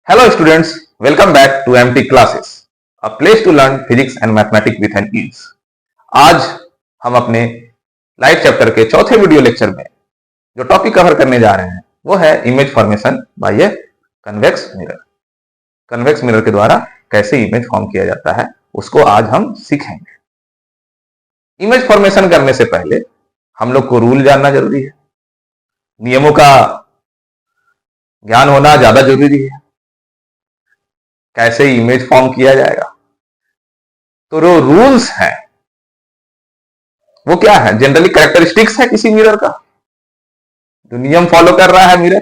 Hello students, welcome back to MT Classes, a place to learn physics and mathematics with an ease. आज हम अपने live chapter के चौथे video lecture में जो टॉपिक कवर करने जा रहे हैं वो है image formation by a convex mirror. Convex mirror के द्वारा कैसे इमेज फॉर्म किया जाता है उसको आज हम सीखेंगे। इमेज फॉर्मेशन करने से पहले हम लोग को रूल जानना जरूरी है, नियमों का ज्ञान होना ज्यादा जरूरी है। कैसे इमेज फॉर्म किया जाएगा, तो जो रूल्स हैं वो क्या है, जनरली कैरेक्टरिस्टिक्स है किसी मिरर का, जो नियम फॉलो कर रहा है मिरर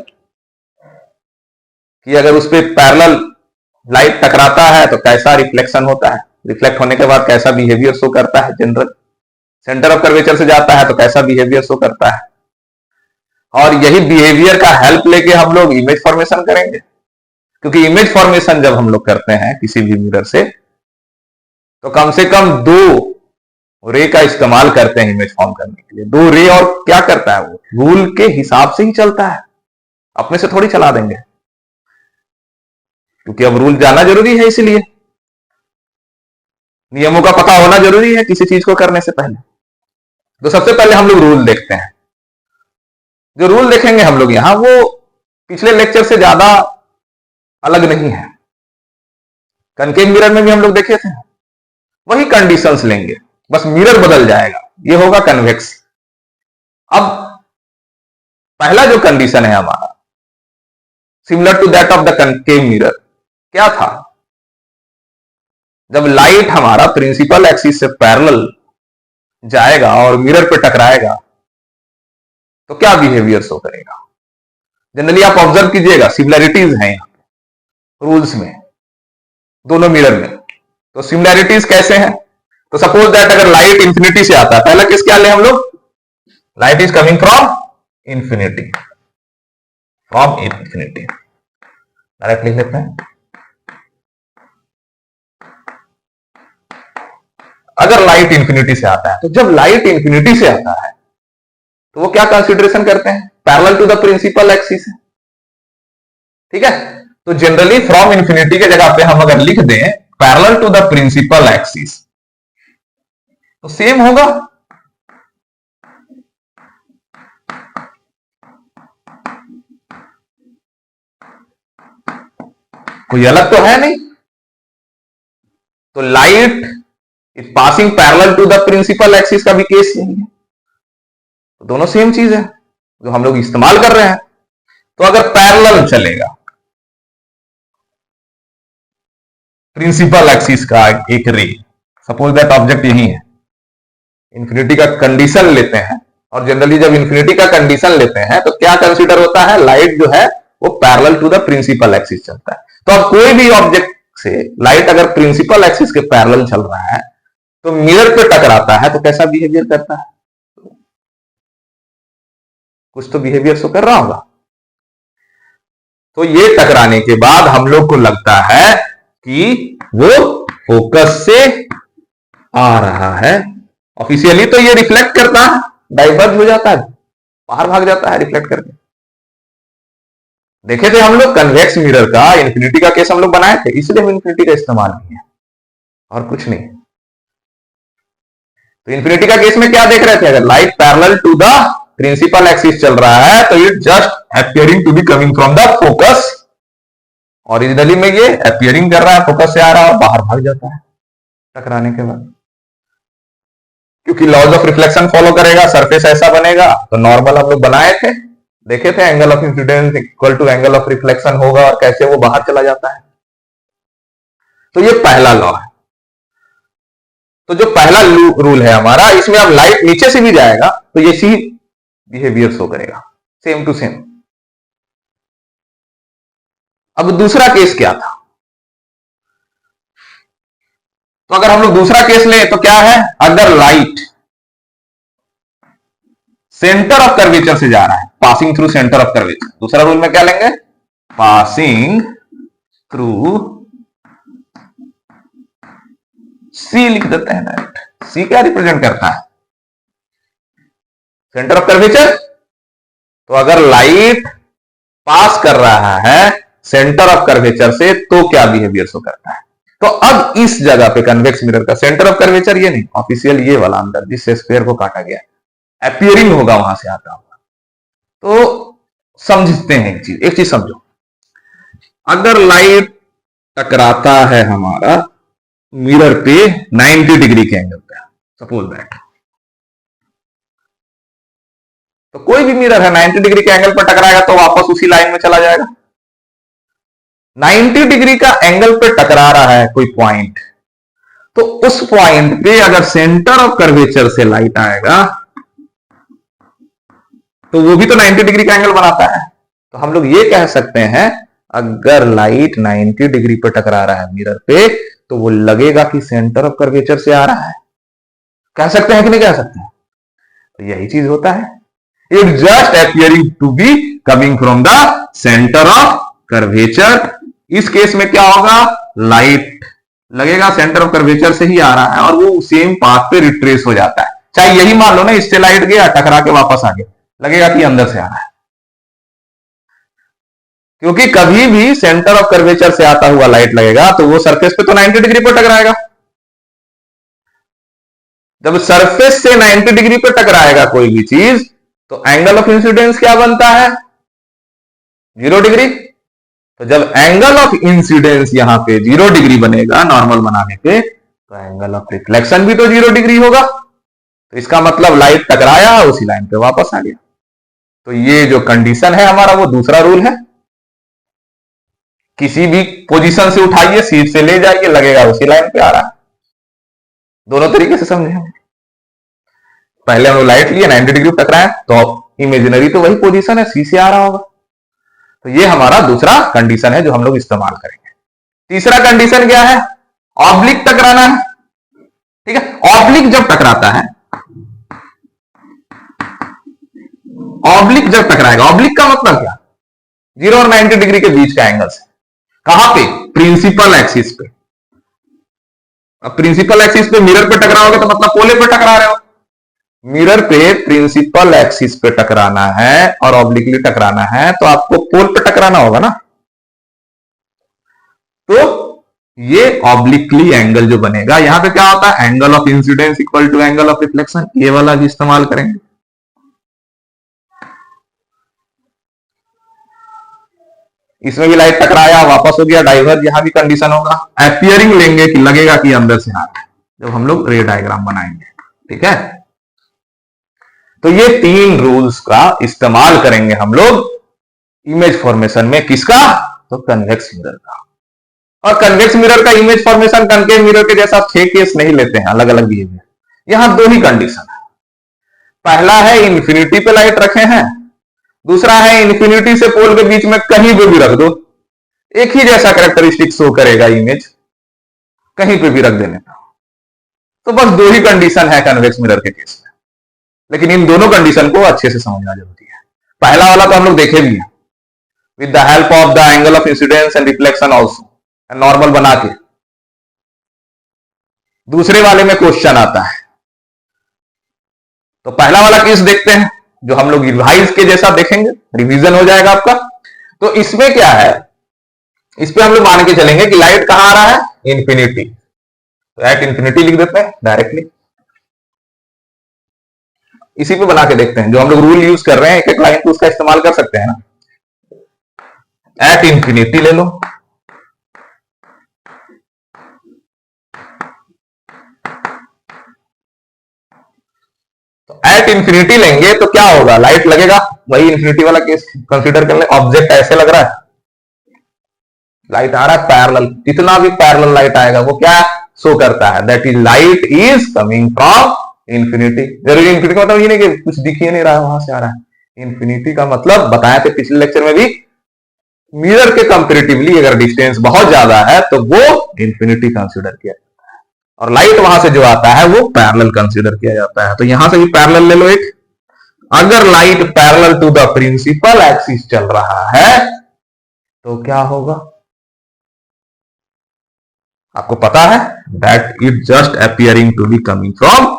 कि अगर उस पर पैरेलल लाइट टकराता है तो कैसा रिफ्लेक्शन होता है, रिफ्लेक्ट होने के बाद कैसा बिहेवियर शो करता है, जनरल सेंटर ऑफ कर्वेचर से जाता है तो कैसा बिहेवियर शो करता है। और यही बिहेवियर का हेल्प लेके हम लोग इमेज फॉर्मेशन करेंगे, क्योंकि इमेज फॉर्मेशन जब हम लोग करते हैं किसी भी मिरर से तो कम से कम दो रे का इस्तेमाल करते हैं इमेज फॉर्म करने के लिए। दो रे, और क्या करता है वो रूल के हिसाब से ही चलता है, अपने से थोड़ी चला देंगे, क्योंकि अब रूल जानना जरूरी है, इसलिए नियमों का पता होना जरूरी है किसी चीज को करने से पहले। तो सबसे पहले हम लोग रूल देखते हैं। जो रूल देखेंगे हम लोग यहां वो पिछले लेक्चर से ज्यादा अलग नहीं है। कनकेव मिरर में भी हम लोग देखे थे, वही कंडीशंस लेंगे, बस मिरर बदल जाएगा, ये होगा कन्वेक्स। अब पहला जो कंडीशन है हमारा similar to that of the concave mirror क्या था, जब लाइट हमारा प्रिंसिपल एक्सिस से पैरेलल जाएगा और मिरर पे टकराएगा तो क्या बिहेवियर शो करेगा। जनरली आप ऑब्जर्व कीजिएगा, सिमिलरिटीज हैं यहां रूल्स में दोनों मिरर में। तो सिमिलरिटीज कैसे हैं, तो सपोज दैट अगर लाइट इंफिनिटी से आता है, पहला केस क्या ले हम लोग, light is coming from infinity, direct लिख लेते हैं। अगर लाइट इंफिनिटी से आता है, तो जब लाइट इंफिनिटी से आता है तो वो क्या कंसीडरेशन करते हैं, parallel to the principal axis है, ठीक है। तो जनरली फ्रॉम इंफिनिटी के जगह पे हम अगर लिख दें parallel to the principal axis तो सेम होगा। कोई अलग तो है नहीं। तो light is passing parallel to the principal axis का भी केस यही है, तो दोनों सेम चीज है जो हम लोग इस्तेमाल कर रहे हैं। तो अगर पैरेलल चलेगा प्रिंसिपल एक्सिस का एक रे, सपोज दैट ऑब्जेक्ट यही है, इंफिनिटी का कंडीशन लेते हैं, और जनरली जब इंफिनिटी का कंडीशन लेते हैं तो क्या कंसीडर होता है, लाइट जो है वो parallel to the principal axis चलता है। तो अब कोई भी ऑब्जेक्ट से लाइट अगर प्रिंसिपल एक्सिस के पैरेलल चल रहा है तो मिरर पे टकराता है तो कैसा बिहेवियर करता है, कुछ तो बिहेवियर शो कर रहा होगा। तो ये टकराने के बाद हम लोग को लगता है कि वो फोकस से आ रहा है, ऑफिशियली तो ये रिफ्लेक्ट करता है, डाइवर्ज हो जाता है, बाहर भाग जाता है रिफ्लेक्ट करके। देखे थे हम लोग कन्वेक्स मिरर का इंफिनिटी का केस हम लोग बनाए थे, इसलिए हम इंफिनिटी का इस्तेमाल किया और कुछ नहीं। तो इंफिनिटी का केस में क्या देख रहे थे, अगर light parallel to the principal axis चल रहा है तो it just appearing to be coming from the focus. Originally में ये अपियरिंग कर रहा है, फोकस से आ रहा है और बाहर भाग जाता है टकराने के बाद, क्योंकि लॉज ऑफ रिफ्लेक्शन फॉलो करेगा, सरफेस ऐसा बनेगा। तो नॉर्मल हम लोग बनाए थे, देखे थे, angle of incidence equal to angle of reflection होगा और कैसे वो बाहर चला जाता है। तो ये पहला लॉ है। तो जो पहला रूल है हमारा, इसमें अब लाइट नीचे से भी जाएगा तो ये सी बिहेवियर शो करेगा, सेम टू सेम। अब दूसरा केस क्या था, तो अगर हम लोग दूसरा केस लें तो क्या है, अगर लाइट सेंटर ऑफ कर्वेचर से जा रहा है, passing through centre of curvature, दूसरा रूल में क्या लेंगे, पासिंग थ्रू सी लिख देते हैं डायरेक्ट। सी क्या रिप्रेजेंट करता है, सेंटर ऑफ कर्वेचर। तो अगर लाइट पास कर रहा है सेंटर ऑफ कर्वेचर से, तो क्या बिहेवियर शो करता है। तो अब इस जगह पे कन्वेक्स मिरर का सेंटर ऑफ कर्वेचर ये नहीं, ऑफिशियल ये वाला अंदर जिससे स्क्वायर को काटा गया, अपीयरिंग होगा वहां से आता होगा। तो समझते हैं एक चीज समझो, अगर लाइट टकराता है हमारा मिरर पे 90 डिग्री के एंगल पे, सपोज दैट, तो कोई भी मिरर है 90 डिग्री के एंगल पर टकराएगा तो वापस उसी लाइन में चला जाएगा। 90 डिग्री का एंगल पे टकरा रहा है कोई पॉइंट, तो उस पॉइंट पे अगर सेंटर ऑफ कर्वेचर से लाइट आएगा तो वो भी तो 90 डिग्री का एंगल बनाता है। तो हम लोग ये कह सकते हैं अगर लाइट 90 डिग्री पे टकरा रहा है मिरर पे तो वो लगेगा कि सेंटर ऑफ कर्वेचर से आ रहा है। कह सकते हैं कि नहीं कह सकते हैं? तो यही चीज होता है, it just appearing to be coming from the centre of curvature. इस केस में क्या होगा, लाइट लगेगा सेंटर ऑफ कर्वेचर से ही आ रहा है और वो सेम पाथ पे रिट्रेस हो जाता है। चाहे यही मान लो ना, इससे लाइट गया टकरा के वापस आ गया, लगेगा कि अंदर से आ रहा है, क्योंकि कभी भी सेंटर ऑफ कर्वेचर से आता हुआ लाइट लगेगा तो वो सरफेस पे तो 90 डिग्री पर टकराएगा। जब सरफेस से 90 डिग्री पर टकराएगा कोई भी चीज तो एंगल ऑफ इंसिडेंस क्या बनता है, 0 डिग्री। तो जब एंगल ऑफ इंसिडेंस यहां पे 0 डिग्री बनेगा नॉर्मल बनाने पे, तो एंगल ऑफ रिफ्लेक्शन भी तो 0 डिग्री होगा। तो इसका मतलब लाइट टकराया उसी लाइन पे वापस आ गया। तो ये जो कंडीशन है हमारा वो दूसरा रूल है, किसी भी पोजीशन से उठाइए, सीट से ले जाइए, लगेगा उसी लाइन पे आ रहा है। दोनों तरीके से समझे हम। पहले हम लोग लाइट लिए 90 डिग्री टकराए तो इमेजिनरी तो वही पोजीशन है, सी से आ रहा होगा। तो ये हमारा दूसरा कंडीशन है जो हम लोग इस्तेमाल करेंगे। तीसरा कंडीशन क्या है, ऑब्लिक टकराना है। ठीक है, ऑब्लिक जब टकराता है, ऑब्लिक जब टकराएगा, ऑब्लिक का मतलब क्या, 0 और 90 डिग्री के बीच का एंगल से, कहां पे, प्रिंसिपल एक्सिस पे। अब प्रिंसिपल एक्सिस पे मिरर पे टकराओगे तो मतलब पोले पे टकरा रहे हो। मिरर पे प्रिंसिपल एक्सिस पे टकराना है और ऑब्लिकली टकराना है तो आपको पोल पे टकराना होगा ना। तो ये ऑब्लिकली एंगल जो बनेगा, यहां पे क्या होता है, angle of incidence equal to angle of reflection, ये वाला भी इस्तेमाल करेंगे। इसमें भी लाइट टकराया वापस हो गया डाइवर्ज, यहां भी कंडीशन होगा, अपीयरिंग लेंगे कि लगेगा कि अंदर से आ रहा है जब हम लोग रे डायग्राम बनाएंगे। ठीक है, तो ये 3 रूल्स का इस्तेमाल करेंगे हम लोग इमेज फॉर्मेशन में। किसका, तो कन्वेक्स मिरर का। और कन्वेक्स मिरर का इमेज फॉर्मेशन कनकेव मिरर के जैसा 6 केस नहीं लेते हैं, अलग अलग बिहेवियर। यहां 2 ही कंडीशन है। पहला है इंफिनिटी पे लाइट रखे हैं, दूसरा है इंफिनिटी से पोल के बीच में कहीं पे भी रख दो, एक ही जैसा कैरेक्टरिस्टिक शो करेगा इमेज, कहीं पे भी रख देने का। तो बस 2 ही कंडीशन है कन्वेक्स मिरर के केस में, लेकिन इन दोनों कंडीशन को अच्छे से समझना जरूरी है। पहला वाला तो हम लोग देखे भी हैं, with the help of the angle of incidence and reflection also, normal बना के। दूसरे वाले में क्वेश्चन आता है, तो पहला वाला केस देखते हैं जो हम लोग रिवाइज के जैसा देखेंगे, रिवीजन हो जाएगा आपका। तो इसमें क्या है, इस पे हम लोग मान के चलेंगे कि लाइट कहां आ रहा है, इंफिनिटी। तो एट इंफिनिटी लिख देते हैं डायरेक्टली, इसी पे बना के देखते हैं। जो हम लोग रूल यूज कर रहे हैं एक एक लाइन को उसका इस्तेमाल कर सकते हैं ना। एट इंफिनिटी ले लो, तो एट इंफिनिटी लेंगे तो क्या होगा, लाइट लगेगा, वही इंफिनिटी वाला केस कंसीडर कर ले। ऑब्जेक्ट ऐसे लग रहा है, लाइट आ रहा है पैरेलल, कितना भी पैरेलल लाइट आएगा वो क्या शो करता है, that is light is coming from infinity. जरूरी इंफिनिटी का मतलब ये नहीं कि कुछ दिख ही नहीं रहा है वहां से आ रहा है। इंफिनिटी का मतलब बताए थे पिछले लेक्चर में भी, मिरर के कंपेरेटिवली अगर डिस्टेंस बहुत ज्यादा है तो वो इंफिनिटी कंसीडर किया जाता है, और लाइट वहां से जो आता है वो पैरेलल कंसीडर किया जाता है। तो यहां से भी पैरेलल ले लो एक, अगर light parallel to the principal axis चल रहा है तो क्या होगा, आपको पता है, that it just appearing to be coming from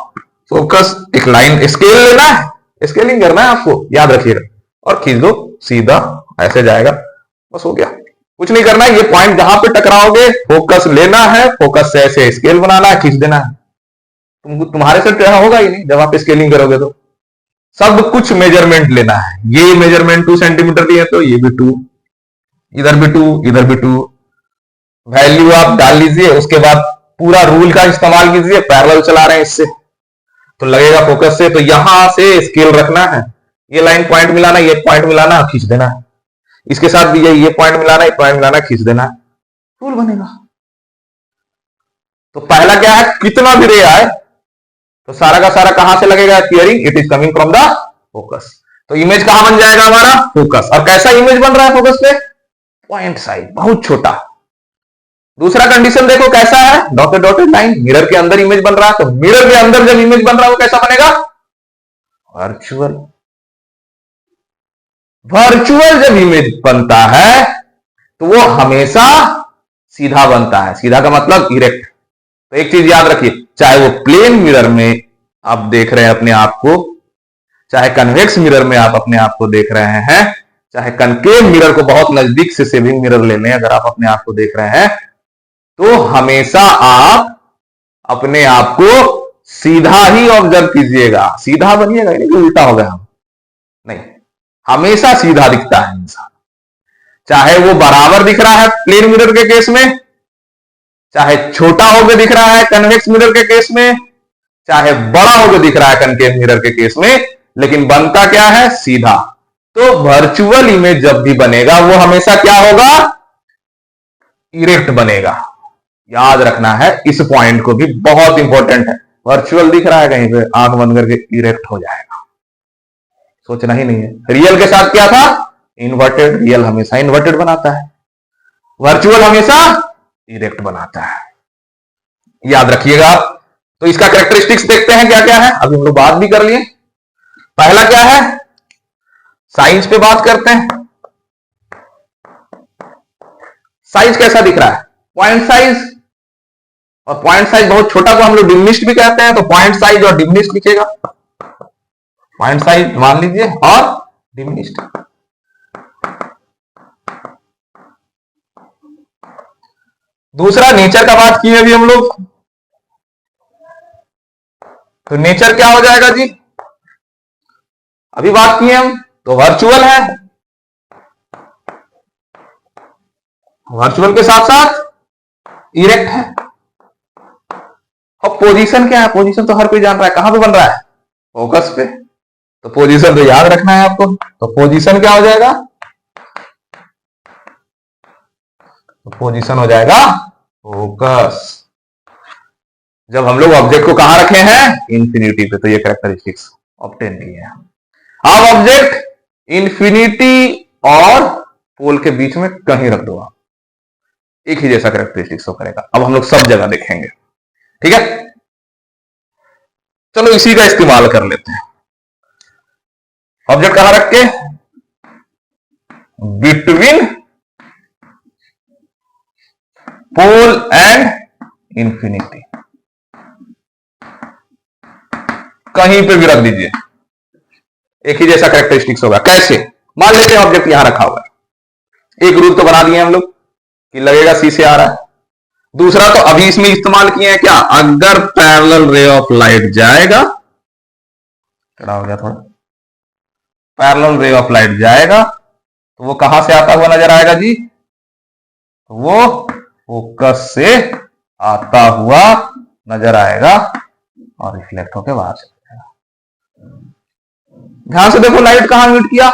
focus. एक लाइन स्केल लेना है, स्केलिंग करना है आपको, याद रखिएगा, और खींच दो सीधा, ऐसे जाएगा, बस हो गया, कुछ नहीं करना है, ये पॉइंट जहां पे टकराओगे फोकस लेना है, फोकस से ऐसे स्केल बनाना है, खींच देना है। तुम्हारे से टेढ़ा होगा ही नहीं जब आप स्केलिंग करोगे तो। सब कुछ मेजरमेंट लेना है, ये मेजरमेंट 2 सेंटीमीटर लिए तो ये भी 2, इधर भी 2, इधर भी 2। वैल्यू आप डाल लीजिए, उसके बाद पूरा रूल का इस्तेमाल कीजिए, पैरेलल चला रहे हैं इससे तो लगेगा फोकस से, तो यहां से स्केल रखना है, ये लाइन पॉइंट मिलाना, ये पॉइंट मिलाना, खींच देना है। इसके साथ भी ये पॉइंट मिलाना, ये पॉइंट मिलाना, खींच देना है, रूल बनेगा। तो पहला क्या है, कितना भी रे आए तो सारा का सारा कहां से लगेगा, clearing it is coming from the focus. तो इमेज कहां बन जाएगा हमारा, फोकस। और कैसा इमेज बन रहा है फोकस पे, पॉइंट साइज, बहुत छोटा। दूसरा कंडीशन देखो कैसा है, डॉटेड डॉटेड लाइन, मिरर के अंदर इमेज बन रहा है, तो मिरर के अंदर जब इमेज बन रहा है वो कैसा बनेगा, वर्चुअल। वर्चुअल जब इमेज बनता है तो वो हमेशा सीधा बनता है। सीधा का मतलब इरेक्ट। तो एक चीज याद रखिए, चाहे वो प्लेन मिरर में आप देख रहे हैं अपने आप को, चाहे कन्वेक्स मिरर में आप अपने आप को देख रहे हैं, चाहे कनकेव मिरर को बहुत नजदीक से सेविंग मिरर ले लें, अगर आप अपने आप को देख रहे हैं तो हमेशा आप अपने आप को सीधा ही ऑब्जर्व कीजिएगा। सीधा बनिएगा नहीं कि उल्टा हो गया हम, नहीं, हमेशा सीधा दिखता है इंसान। चाहे वो बराबर दिख रहा है प्लेन मिरर के केस में, चाहे छोटा होकर दिख रहा है कन्वेक्स मिरर के केस में, चाहे बड़ा होकर दिख रहा है कनकेव मिरर के केस में, लेकिन बनता क्या है, सीधा। तो वर्चुअल इमेज जब भी बनेगा वो हमेशा क्या होगा, इरेक्ट बनेगा। याद रखना है, इस पॉइंट को भी, बहुत इंपॉर्टेंट है। वर्चुअल दिख रहा है कहीं पे, आंख बंद करके इरेक्ट हो जाएगा, सोचना ही नहीं है। रियल के साथ क्या था, इन्वर्टेड। रियल हमेशा इन्वर्टेड बनाता है, वर्चुअल हमेशा इरेक्ट बनाता है, याद रखिएगा। तो इसका कैरेक्टरिस्टिक्स देखते हैं क्या क्या है, अभी हम लोग बात भी कर लिए। पहला क्या है, साइज पे बात करते हैं। साइज कैसा दिख रहा है, पॉइंट साइज। और पॉइंट साइज बहुत छोटा को हम लोग डिमिनिश्ड भी कहते हैं, तो पॉइंट साइज और डिमिनिश्ड लिखेगा। पॉइंट साइज मान लीजिए और डिमिनिश्ड। दूसरा नेचर का बात किए अभी हम लोग, तो नेचर क्या हो जाएगा जी, अभी बात किए हम, तो वर्चुअल है, वर्चुअल के साथ साथ इरेक्ट है। अब पोजीशन क्या है, पोजीशन तो हर कोई जान रहा है, कहां पे बन रहा है, फोकस पे। तो पोजीशन तो याद रखना है आपको, तो पोजीशन क्या हो जाएगा, तो पोजीशन हो जाएगा फोकस। जब हम लोग ऑब्जेक्ट को कहां रखे हैं, इन्फिनिटी पे, तो ये कैरेक्टरिस्टिक्स ऑब्टेन किए हैं। अब ऑब्जेक्ट इन्फिनिटी और पोल के बीच में कहीं रख दो आप, एक ही जैसा कैरेक्टरिस्टिक्स शो करेगा। अब हम लोग सब जगह देखेंगे, ठीक है। चलो इसी का इस्तेमाल कर लेते हैं। ऑब्जेक्ट कहां रख के, बिटवीन पोल एंड इन्फिनिटी, कहीं पे भी रख दीजिए, एक ही जैसा कैरेक्टरिस्टिक्स होगा। कैसे, मान लेते हैं ऑब्जेक्ट यहां रखा हुआ है, एक रूल तो बना दिए हम लोग कि लगेगा सी से आ रहा है। दूसरा तो अभी इसमें इस्तेमाल किए हैं क्या, अगर पैरेलल रे ऑफ लाइट जाएगा, क्या हो गया थोड़ा, पैरेलल रे ऑफ लाइट जाएगा तो वो कहां से आता हुआ नजर आएगा जी, वो फोकस से आता हुआ नजर आएगा और रिफ्लेक्ट होकर बाहर चला जाएगा। ध्यान से देखो, लाइट कहां मीट किया,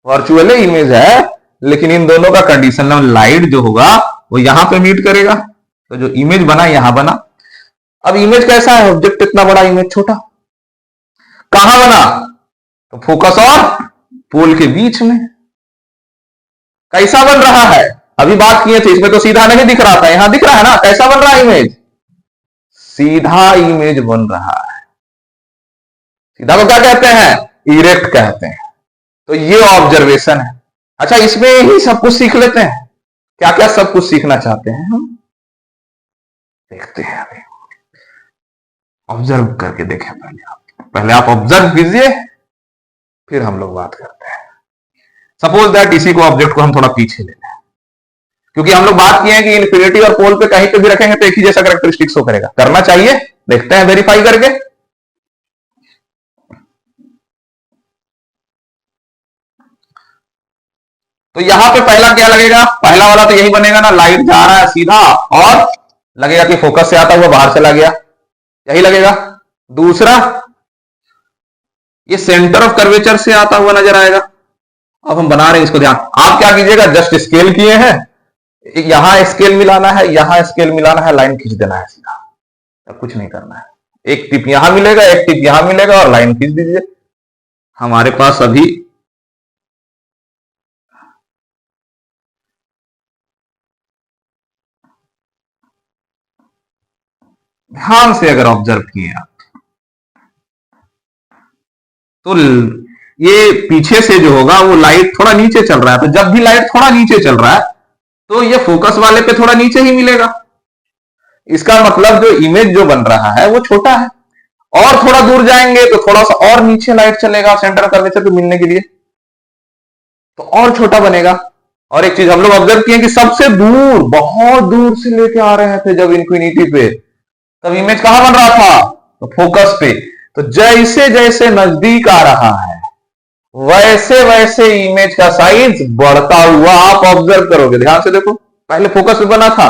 वर्चुअल इमेज है, लेकिन इन दोनों का कंडीशन, लाइट जो होगा वो यहां पे मीट करेगा, तो जो इमेज बना यहां बना। अब इमेज कैसा है, ऑब्जेक्ट इतना बड़ा, इमेज छोटा, कहां बना, तो फोकस और पोल के बीच में। कैसा बन रहा है, अभी बात किए थे, इसमें तो सीधा नहीं दिख रहा था, यहां दिख रहा है ना, कैसा बन रहा है इमेज, सीधा इमेज बन रहा है। सीधा को क्या कहते हैं, इरेक्ट कहते हैं। तो ये ऑब्जर्वेशन है। अच्छा, इसमें ही सब कुछ सीख लेते हैं, क्या क्या सब कुछ सीखना चाहते हैं हम, देखते हैं अभी। ऑब्जर्व करके देखें, पहले आप ऑब्जर्व कीजिए, फिर हम लोग बात करते हैं। सपोज दैट इसी को, ऑब्जेक्ट को हम थोड़ा पीछे ले लें, क्योंकि हम लोग बात किए हैं कि इन्फिनिटी और पोल पे कहीं पे भी रखेंगे तो एक ही जैसा कैरेक्टरिस्टिक शो करेगा। करना चाहिए, देखते हैं वेरीफाई करके। तो यहां पे पहला क्या लगेगा, पहला वाला तो यही बनेगा ना, लाइट जा रहा है सीधा और लगेगा कि फोकस से आता हुआ बाहर चला गया, यही लगेगा। दूसरा, ये सेंटर ऑफ कर्वेचर से आता हुआ नजर आएगा। अब हम बना रहे हैं इसको, ध्यान आप क्या कीजिएगा, जस्ट स्केल किए हैं, यहां स्केल मिलाना है, यहां स्केल मिलाना है, लाइन खींच देना है सीधा, अब कुछ नहीं करना है। एक टिप यहां मिलेगा, एक टिप यहां मिलेगा और लाइन खींच दीजिए। हमारे पास अभी ध्यान से अगर ऑब्जर्व किए आप तो ये पीछे से जो होगा वो लाइट थोड़ा नीचे चल रहा है, तो जब भी लाइट थोड़ा नीचे चल रहा है तो ये फोकस वाले पे थोड़ा नीचे ही मिलेगा। इसका मतलब जो इमेज जो बन रहा है वो छोटा है, और थोड़ा दूर जाएंगे तो थोड़ा सा और नीचे लाइट चलेगा सेंटर ऑफ कर्वेचर पे मिलने के लिए, तो और छोटा बनेगा। और एक चीज हम लोग ऑब्जर्व किए कि सबसे दूर, बहुत दूर से लेके आ रहे थे जब इन्फिनिटी पे, तब इमेज कहां बन रहा था, तो फोकस पे। तो जैसे जैसे नजदीक आ रहा है वैसे वैसे इमेज का साइज बढ़ता हुआ आप ऑब्जर्व करोगे। ध्यान से देखो, पहले फोकस पे बना था,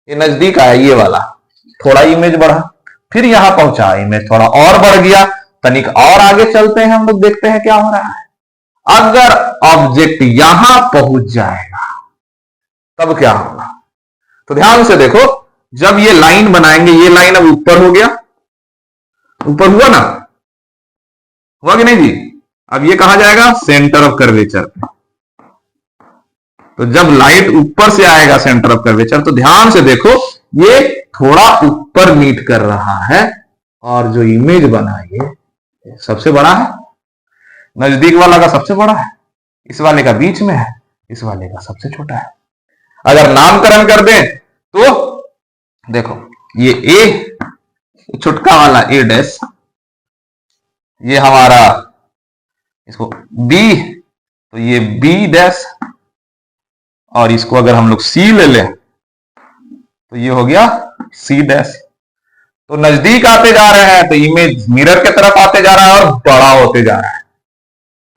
ये नजदीक आया, ये वाला थोड़ा इमेज बढ़ा, फिर यहां पहुंचा, इमेज थोड़ा और बढ़ गया, तनिक और आगे चलते हैं हम लोग, देखते हैं क्या हो रहा है। अगर ऑब्जेक्ट यहां पहुंच जाएगा तब क्या होगा, तो ध्यान से देखो, जब ये लाइन बनाएंगे, ये लाइन अब ऊपर हो गया, ऊपर हुआ ना, हुआ कि नहीं जी। अब ये कहा जाएगा सेंटर ऑफ कर्वेचर पे। तो जब लाइट ऊपर से आएगा सेंटर ऑफ कर्वेचर, तो ध्यान से देखो ये थोड़ा ऊपर मीट कर रहा है, और जो इमेज बना ये सबसे बड़ा है, नजदीक वाला का सबसे बड़ा है, इस वाले का बीच में है, इस वाले का सबसे छोटा है। अगर नामकरण कर दें तो देखो, ये ए छुटका वाला ए डैश, ये हमारा इसको बी, तो ये बी डैश, और इसको अगर हम लोग सी ले लें तो ये हो गया सी डैश। तो नजदीक आते जा रहे हैं तो इमेज मिरर के तरफ आते जा रहा है और बड़ा होते जा रहा है।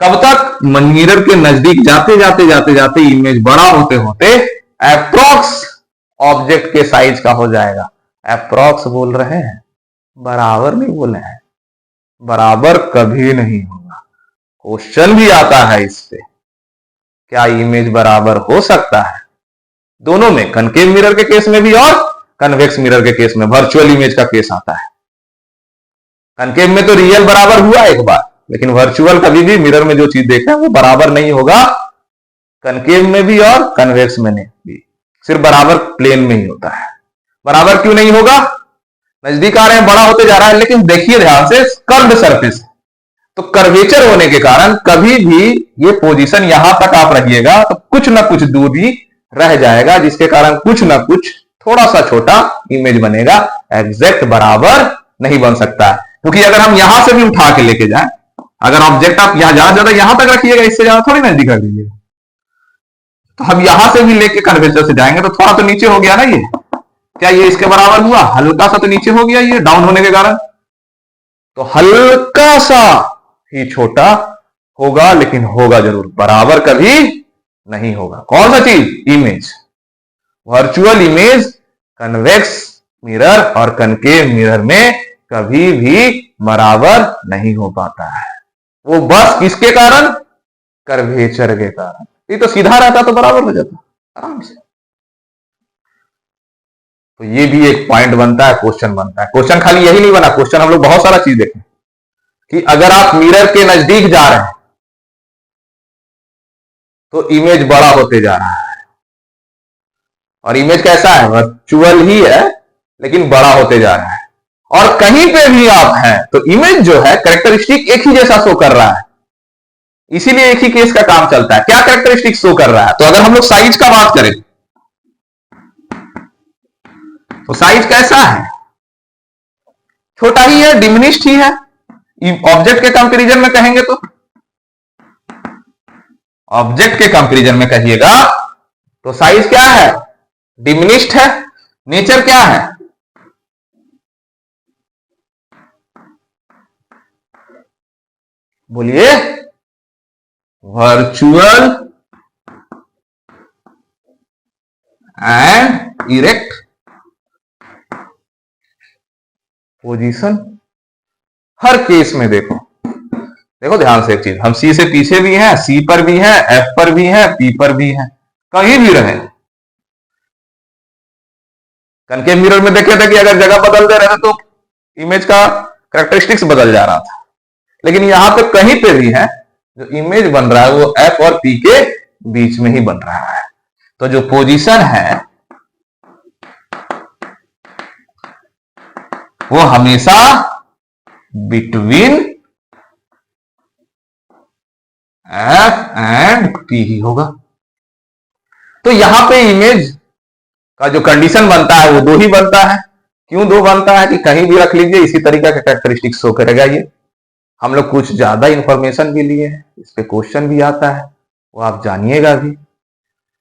कब तक, मिरर के नजदीक जाते जाते जाते जाते इमेज बड़ा होते होते अप्रोक्स ऑब्जेक्ट के साइज का हो जाएगा। अप्रोक्स बोल रहे हैं, बराबर नहीं बोले हैं, बराबर कभी नहीं होगा। क्वेश्चन भी आता है इस पे, क्या इमेज बराबर हो सकता है, दोनों में, कनकेव मिरर के केस में भी और कन्वेक्स मिरर के केस में। वर्चुअल इमेज का केस आता है, कनकेव में तो रियल बराबर हुआ एक बार, लेकिन वर्चुअल कभी भी मिरर में जो चीज देखा है वो बराबर नहीं होगा, कनकेव में भी और कन्वेक्स में भी, सिर्फ बराबर प्लेन में ही होता है। बराबर क्यों नहीं होगा, नजदीक आ रहे हैं, बड़ा होते जा रहा है, लेकिन देखिए ध्यान से, कर्व्ड सरफेस, तो कर्वेचर होने के कारण कभी भी ये पोजीशन यहां तक आप रखिएगा तो कुछ ना कुछ दूरी रह जाएगा, जिसके कारण कुछ ना कुछ थोड़ा सा छोटा इमेज बनेगा, एग्जैक्ट बराबर नहीं बन सकता है। क्योंकि अगर हम यहां से भी उठा के लेके जाएं, अगर ऑब्जेक्ट आप यहां ज्यादा यहां तक रखिएगा, इससे ज्यादा थोड़ी नजदीक रख दीजिएगा, तो हम यहां से भी लेके कर्वेचर से जाएंगे तो थोड़ा तो नीचे हो गया ना, ये क्या ये इसके बराबर हुआ, हल्का सा तो नीचे हो गया ये डाउन होने के कारण, तो हल्का सा ही छोटा होगा, लेकिन होगा जरूर, बराबर कभी नहीं होगा। कौन सा चीज, image, virtual image convex mirror और कनकेव मिरर में कभी भी बराबर नहीं हो पाता है, वो बस किसके कारण, कर्वेचर के कारण। ये तो सीधा रहता तो बराबर हो जाता आराम से। तो ये भी एक पॉइंट बनता है, क्वेश्चन बनता है। क्वेश्चन खाली यही नहीं बना, क्वेश्चन हम लोग बहुत सारा चीज देखें कि अगर आप मिरर के नजदीक जा रहे हैं तो इमेज बड़ा होते जा रहा है, और इमेज कैसा है, वर्चुअल ही है लेकिन बड़ा होते जा रहा है, और कहीं पे भी आप हैं तो इमेज जो है कैरेक्टरिस्टिक एक ही जैसा शो कर रहा है, इसीलिए एक ही केस का काम चलता है। क्या कैरेक्टरिस्टिक शो कर रहा है, तो अगर हम लोग साइज का बात करें तो साइज कैसा है, छोटा ही है, डिमिनिश्ड ही है। ऑब्जेक्ट के कंपैरिजन में कहेंगे तो, ऑब्जेक्ट के कंपैरिजन में कहिएगा तो साइज क्या है, डिमिनिश्ड है। नेचर क्या है, बोलिए, virtual and erect position. Her case में देखो ध्यान से एक चीज, हम सी से पीछे भी हैं, सी पर भी हैं, एफ पर भी हैं, पी पर भी हैं, कहीं भी रहे। कनकेव मिरर में देखे थे कि अगर जगह बदलते रहे तो इमेज का कैरेक्टरिस्टिक्स बदल जा रहा था, लेकिन यहां पे कहीं पे भी है जो इमेज बन रहा है वो एफ और पी के बीच में ही बन रहा है। तो जो पोजीशन है वो हमेशा बिटवीन एफ एंड पी ही होगा। तो यहां पे इमेज का जो कंडीशन बनता है वो दो ही बनता है। क्यों दो बनता है कि कहीं भी रख लीजिए इसी तरीके का कैरेक्टरिस्टिक शो करेगा। ये हम लोग कुछ ज्यादा इंफॉर्मेशन भी लिए हैं, इस पे क्वेश्चन भी आता है, वो आप जानिएगा भी।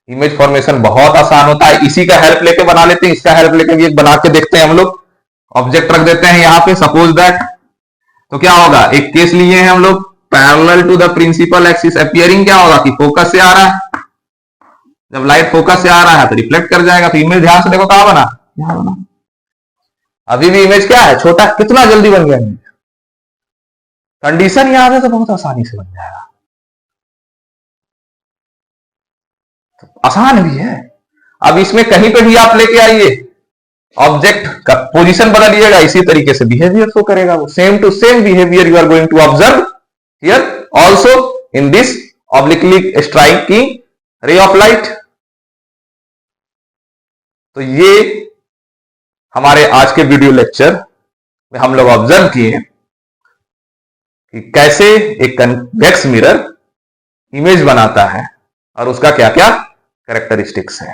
इमेज फॉर्मेशन बहुत आसान होता है, इसी का हेल्प लेके बना लेते हैं। इसका हेल्प लेके भी एक बना के देखते हैं हम लोग। ऑब्जेक्ट रख देते हैं यहाँ पे, सपोज दैट, तो क्या होगा, एक केस लिए हैं हम लोग, parallel to the principal axis appearing. क्या होगा कि फोकस से आ रहा है, जब लाइट फोकस से आ रहा है तो रिफ्लेक्ट कर जाएगा। तो इमेज ध्यान से देखो कहां बना, यहां बना। अभी भी इमेज क्या है, छोटा, कितना जल्दी बन गया इमेज। कंडीशन याद है तो बहुत आसानी से बन जाएगा, तो आसान भी है। अब इसमें कहीं पे भी आप लेके आइए, ऑब्जेक्ट का पोजीशन बदलिएगा, इसी तरीके से बिहेवियर शो करेगा वो। Same to same behaviour you are going to observe here also in this obliquely striking ray of light. तो ये हमारे आज के वीडियो लेक्चर में हम लोग ऑब्जर्व किए कि कैसे एक कन्वेक्स मिरर इमेज बनाता है और उसका क्या क्या कैरेक्टरिस्टिक्स है।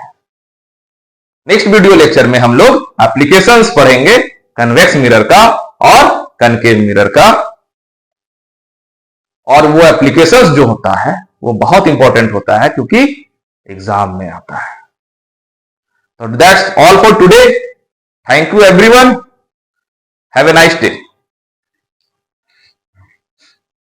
नेक्स्ट वीडियो लेक्चर में हम लोग एप्लीकेशंस पढ़ेंगे कन्वेक्स मिरर का और कनकेव मिरर का, और वो एप्लीकेशंस जो होता है वो बहुत इंपॉर्टेंट होता है क्योंकि एग्जाम में आता है। So that's all for today. Thank you everyone. Have a nice day.